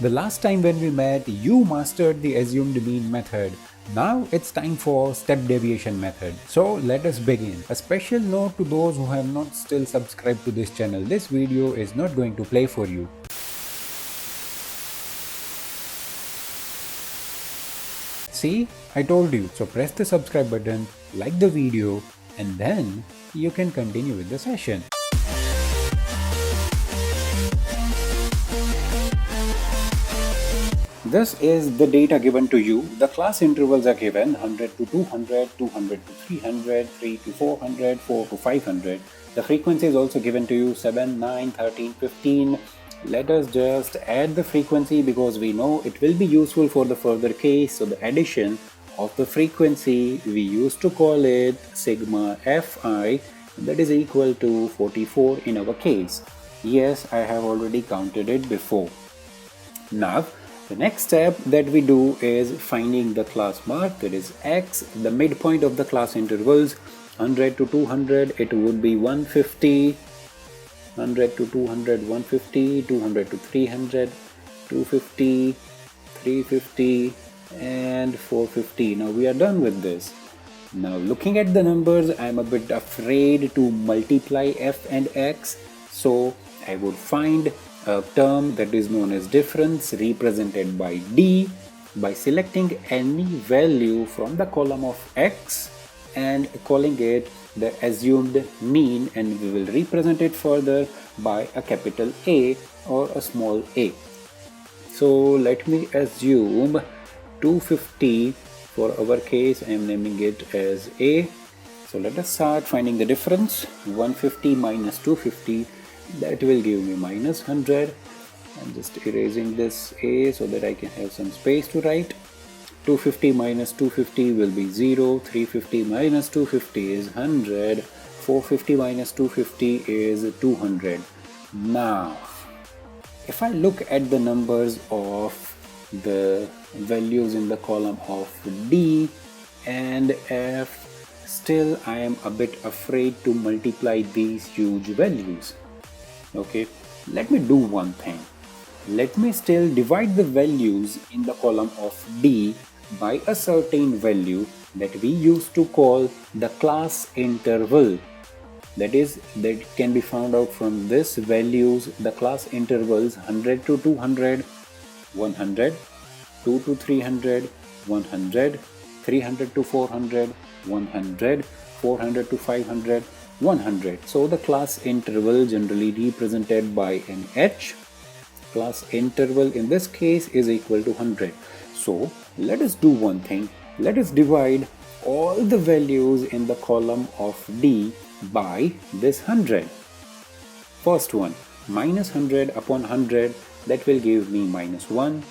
The last time when we met, you mastered the assumed mean method. Now it's time for step deviation method. So let us begin. A special note to those who have not still subscribed to this channel. This video is not going to play for you. See, I told you. So press the subscribe button, like the video, and then you can continue with the session. This is the data given to you. The class intervals are given 100 to 200, 200 to 300, 3 to 400, 4 to 500. The frequency is also given to you 7, 9, 13, 15. Let us just add the frequency because we know it will be useful for the further case. So the addition of the frequency, we used to call it sigma fi, that is equal to 44 in our case. Yes, I have already counted it before. Now, the next step that we do is finding the class mark, that is x, the midpoint of the class intervals. 100 to 200, it would be 150, 100 to 200, 150, 200 to 300, 250, 350, and 450. Now we are done with this. Now looking at the numbers, I am a bit afraid to multiply f and x, so I would find a term that is known as difference represented by d by selecting any value from the column of x and calling it the assumed mean, and we will represent it further by a capital A or a small a. So let me assume 250 for our case. I am naming it as a. So let us start finding the difference. 150 minus 250, that will give me minus 100. I'm just erasing this a so that I can have some space to write. 250 minus 250 will be 0. 350 minus 250 is 100. 450 minus 250 is 200. Now, if I look at the numbers of the values in the column of D and F, still I am a bit afraid to multiply these huge values. Okay, let me do one thing. Let me still divide the values in the column of D by a certain value that we used to call the class interval. That is, that can be found out from this values, the class intervals 100 to 200, 100, 2 to 300, 100, 300 to 400, 100, 400 to 500, 100. So the class interval generally represented by an h. Class interval in this case is equal to 100. So let us do one thing. Let us divide all the values in the column of D by this 100. First one, minus 100 upon 100, that will give me minus 1.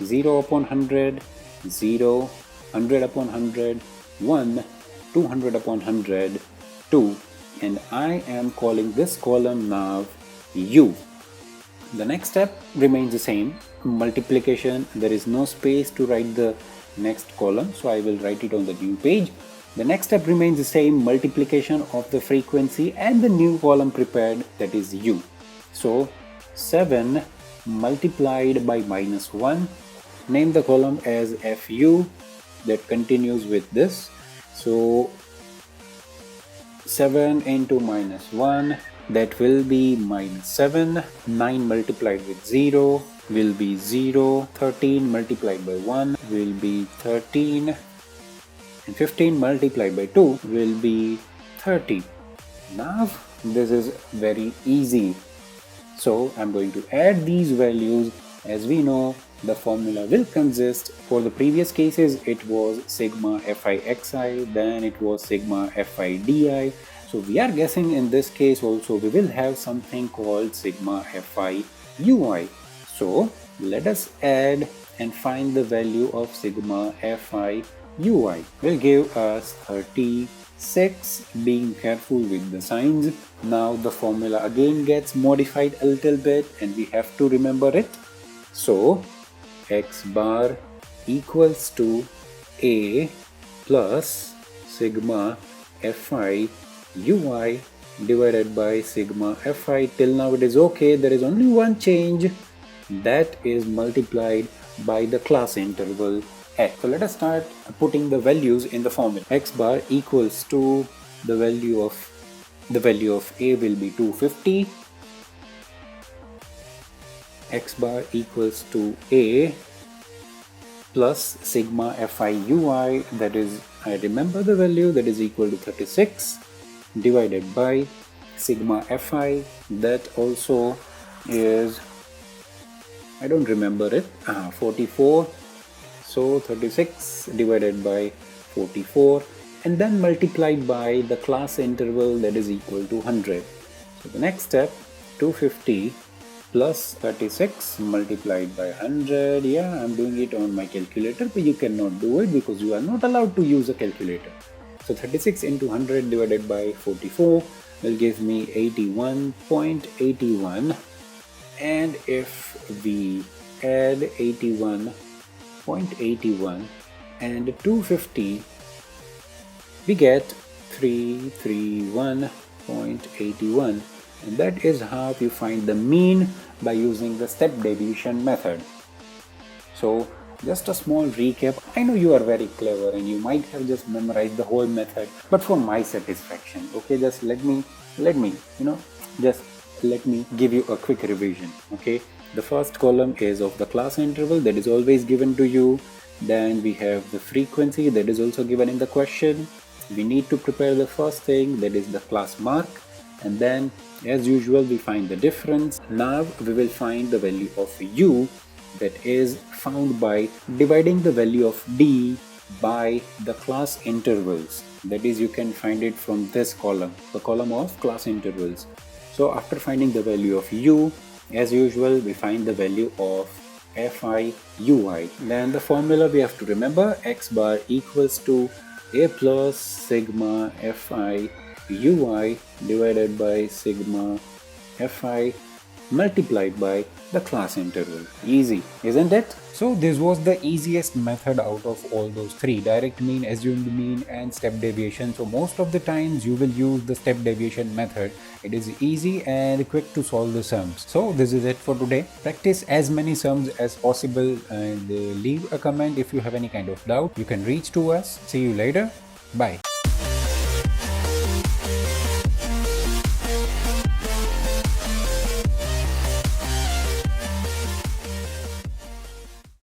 0 upon 100, 0, 100 upon 100, 1, 200 upon 100, 2, and I am calling this column now U. The next step remains the same, multiplication. There is no space to write the next column, so I will write it on the new page. The next step remains the same, multiplication of the frequency and the new column prepared, that is U. So 7 multiplied by minus 1, name the column as FU, that continues with this. So 7 into minus 1, that will be minus 7. 9 multiplied with 0 will be 0. 13 multiplied by 1 will be 13. And 15 multiplied by 2 will be 30. Now this is very easy. So I'm going to add these values. As we know, the formula will consist, for the previous cases it was sigma fi xi, then it was sigma fi di. So we are guessing in this case also we will have something called sigma fi ui. So let us add and find the value of sigma fi ui. Will give us 36, being careful with the signs. Now the formula again gets modified a little bit and we have to remember it. So x bar equals to a plus sigma fi ui divided by sigma fi. Till now it is okay. There is only one change. that is multiplied by the class interval x. So let us start putting the values in the formula. X bar equals to the value of a will be 250. X bar equals to a plus sigma fi ui, that is, I remember the value, that is equal to 36, divided by sigma fi, that also is, I don't remember it, 44. So 36 divided by 44, and then multiplied by the class interval, that is equal to 100. So the next step, 250 plus 36 multiplied by 100. Yeah, I'm doing it on my calculator, but you cannot do it because you are not allowed to use a calculator. So 36 into 100 divided by 44 will give me 81.81, and if we add 81.81 and 250, we get 331.81, and that is how you find the mean by using the step deviation method. So just a small recap. I know you are very clever and you might have just memorized the whole method, but for my satisfaction, okay, just let me give you a quick revision. Okay, the first column is of the class interval, that is always given to you. Then we have the frequency, that is also given in the question. We need to prepare the first thing, that is the class mark, and then as usual we find the difference. Now we will find the value of u, that is found by dividing the value of d by the class intervals. That is, you can find it from this column, the column of class intervals. So after finding the value of u, as usual we find the value of fi ui. Then the formula we have to remember, x bar equals to a plus sigma fi ui divided by sigma fi multiplied by the class interval. Easy, isn't it? So this was the easiest method out of all those three: direct mean, assumed mean, and step deviation. So most of the times you will use the step deviation method. It is easy and quick to solve the sums. So this is it for today. Practice as many sums as possible and leave a comment if you have any kind of doubt. You can reach to us. See you later. Bye.